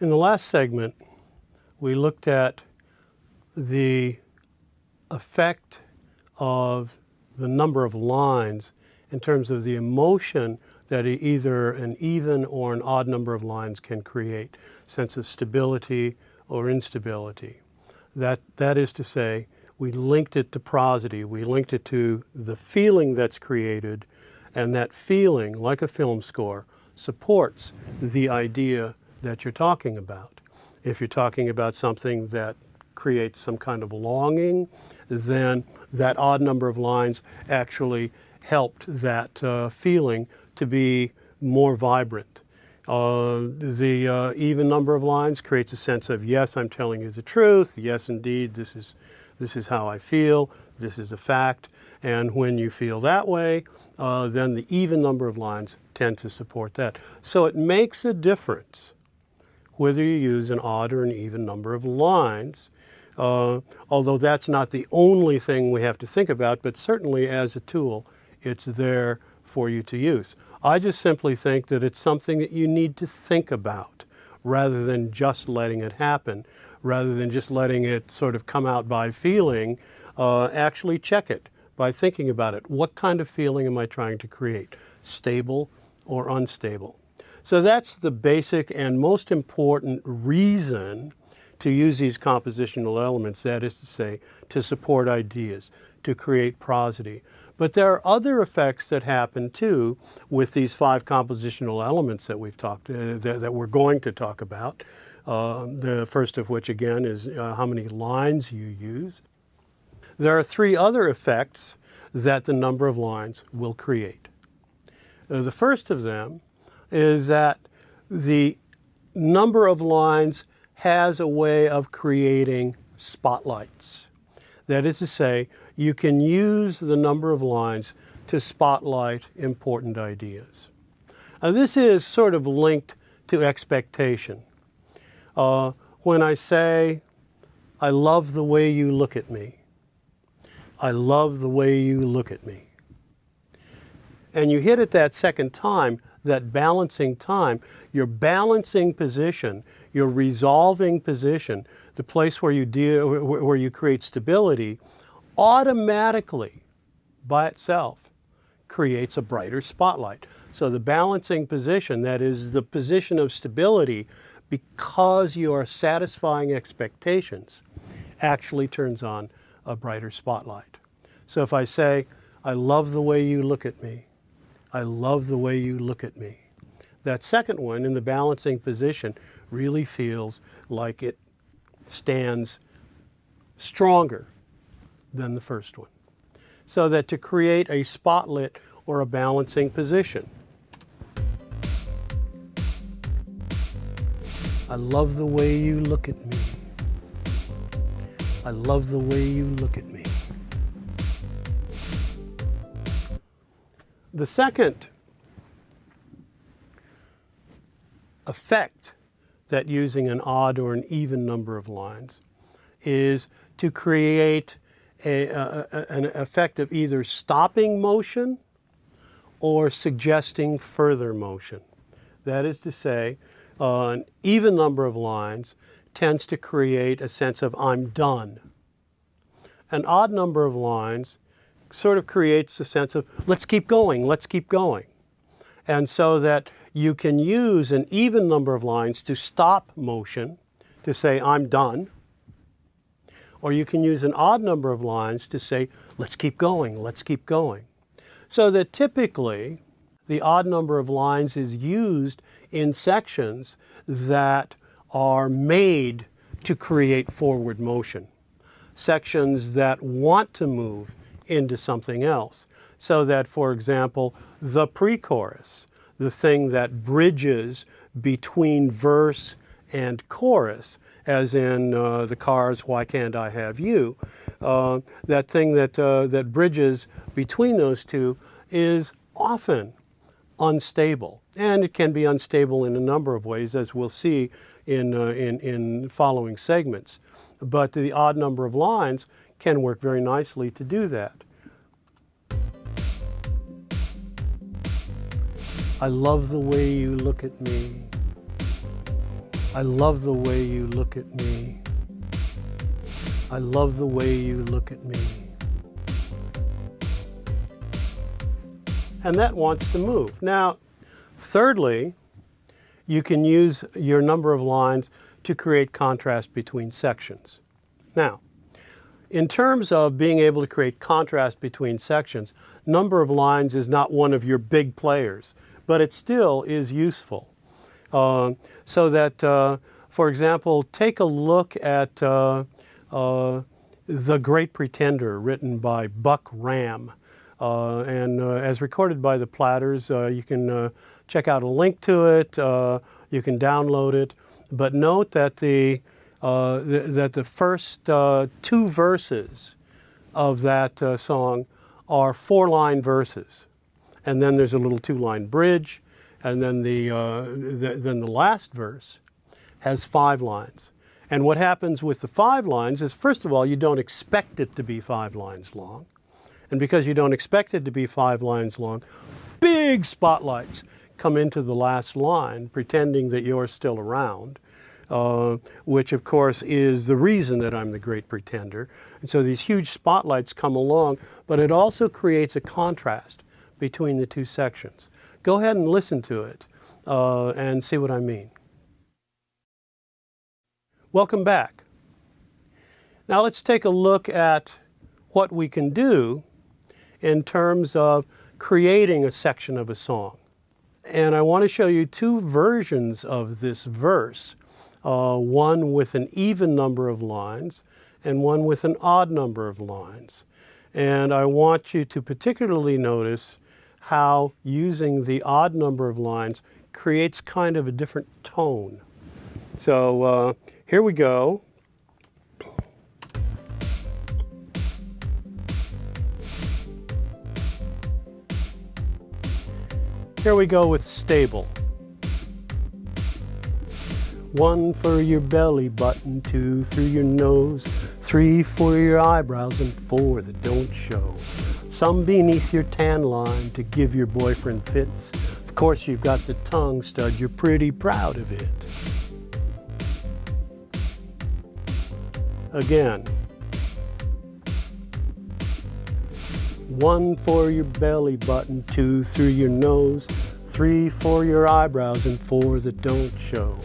In the last segment, we looked at the effect of the number of lines in terms of the emotion that either an even or an odd number of lines can create, sense of stability or instability. That is to say, we linked it to prosody, we linked it to the feeling that's created, and that feeling, like a film score, supports the idea that you're talking about. If you're talking about something that creates some kind of longing, then that odd number of lines actually helped that feeling to be more vibrant. The even number of lines creates a sense of, yes, I'm telling you the truth, yes, indeed, this is how I feel, this is a fact, and when you feel that way, then the even number of lines tend to support that. So it makes a difference whether you use an odd or an even number of lines, although that's not the only thing we have to think about, but certainly as a tool, it's there for you to use. I just simply think that it's something that you need to think about rather than just letting it happen, rather than just letting it sort of come out by feeling. Actually check it by thinking about it. What kind of feeling am I trying to create? Stable or unstable? So that's the basic and most important reason to use these compositional elements, that is to say, to support ideas, to create prosody. But there are other effects that happen too with these 5 compositional elements that we've talked, that we're going to talk about. The first of which, again, is how many lines you use. There are 3 other effects that the number of lines will create. The first of them is that the number of lines has a way of creating spotlights. That is to say, you can use the number of lines to spotlight important ideas. This is sort of linked to expectation. When I say, I love the way you look at me, I love the way you look at me, and you hit it that second time, that balancing time, your balancing position, your resolving position, the place where you create stability, automatically by itself creates a brighter spotlight. So the balancing position, that is the position of stability, because you are satisfying expectations, actually turns on a brighter spotlight. So if I say, I love the way you look at me, I love the way you look at me, that second one in the balancing position really feels like it stands stronger than the first one. So that to create a spotlight or a balancing position, I love the way you look at me. I love the way you look at me. The second effect that using an odd or an even number of lines is to create an effect of either stopping motion or suggesting further motion. That is to say, an even number of lines tends to create a sense of I'm done. An odd number of lines sort of creates a sense of let's keep going, let's keep going. And so that you can use an even number of lines to stop motion, to say I'm done, or you can use an odd number of lines to say let's keep going, let's keep going. So that typically the odd number of lines is used in sections that are made to create forward motion, sections that want to move into something else. So that, for example, the pre-chorus, the thing that bridges between verse and chorus, as in the Cars' Why Can't I Have You, that thing that bridges between those two is often unstable. And it can be unstable in a number of ways, as we'll see in following segments. But the odd number of lines can work very nicely to do that. I love the way you look at me. I love the way you look at me. I love the way you look at me. And that wants to move. Now, thirdly, you can use your number of lines to create contrast between sections. Now, in terms of being able to create contrast between sections, number of lines is not one of your big players, but it still is useful. So that, for example, take a look at The Great Pretender, written by Buck Ram. As recorded by the Platters, you can check out a link to it, you can download it, but note that the first two verses of that song are 4-line verses, and then there's a little 2-line bridge, and then the last verse has 5 lines. And what happens with the 5 lines is, first of all, you don't expect it to be 5 lines long. And because you don't expect it to be 5 lines long, big spotlights come into the last line, pretending that you're still around, which of course is the reason that I'm the great pretender. And so these huge spotlights come along, but it also creates a contrast between the two sections. Go ahead and listen to it and see what I mean. Welcome back. Now let's take a look at what we can do in terms of creating a section of a song. And I want to show you 2 versions of this verse, one with an even number of lines and one with an odd number of lines. And I want you to particularly notice how using the odd number of lines creates kind of a different tone. So here we go. Here we go with stable. 1 for your belly button, 2 through your nose, 3 for your eyebrows, and 4 that don't show. Some beneath your tan line to give your boyfriend fits. Of course, you've got the tongue stud, you're pretty proud of it. Again. 1 for your belly button, 2 through your nose, 3 for your eyebrows, and 4 that don't show.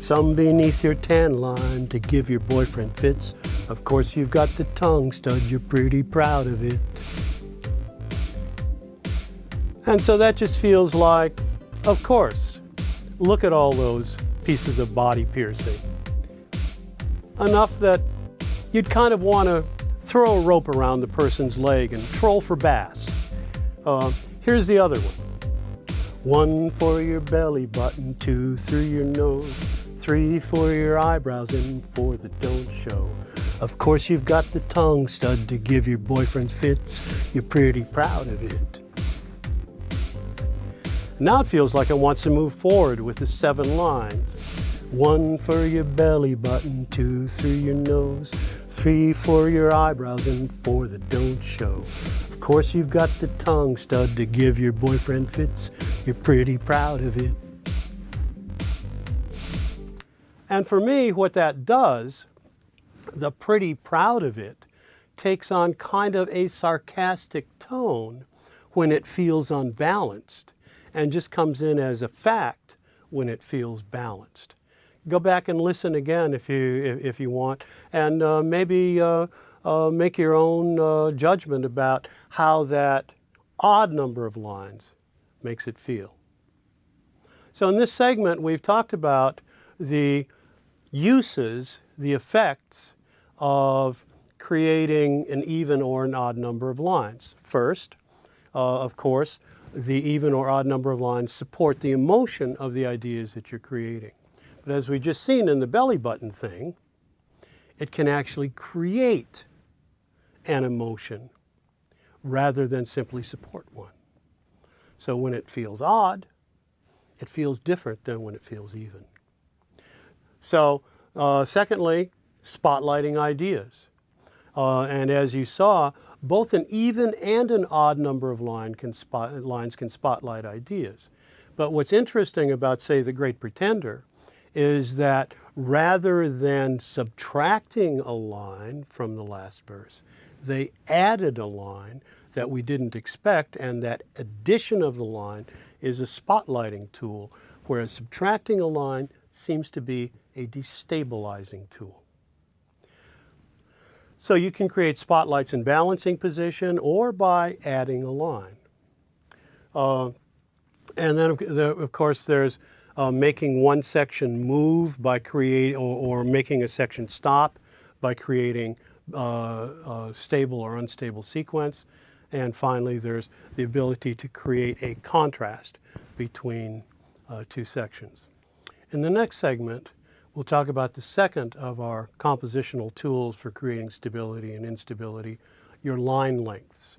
Some beneath your tan line to give your boyfriend fits. Of course, you've got the tongue stud, you're pretty proud of it. And so that just feels like, of course, look at all those pieces of body piercing. Enough that you'd kind of want to throw a rope around the person's leg and troll for bass. Here's the other one. 1 for your belly button, 2 through your nose, 3 for your eyebrows, and 4 that don't show. Of course, you've got the tongue stud to give your boyfriend fits. You're pretty proud of it. Now it feels like it wants to move forward with the 7 lines. 1 for your belly button, 2 through your nose, 3 for your eyebrows, and 4 that don't show. Of course, you've got the tongue stud to give your boyfriend fits. You're pretty proud of it. And for me, what that does, the pretty proud of it, takes on kind of a sarcastic tone when it feels unbalanced, and just comes in as a fact when it feels balanced. Go back and listen again if you want, and maybe make your own judgment about how that odd number of lines makes it feel. So in this segment, we've talked about the uses, the effects of creating an even or an odd number of lines. First, of course, the even or odd number of lines support the emotion of the ideas that you're creating. But as we just seen in the belly button thing, it can actually create an emotion rather than simply support one. So when it feels odd, it feels different than when it feels even. So secondly, spotlighting ideas. And as you saw, both an even and an odd number of lines can spotlight ideas. But what's interesting about, say, The Great Pretender is that rather than subtracting a line from the last verse, they added a line that we didn't expect, and that addition of the line is a spotlighting tool, whereas subtracting a line seems to be a destabilizing tool. So you can create spotlights in balancing position or by adding a line. And then, of course, there's making one section move by creating, or making a section stop by creating a stable or unstable sequence. And finally, there's the ability to create a contrast between two sections. In the next segment, we'll talk about the second of our compositional tools for creating stability and instability, your line lengths.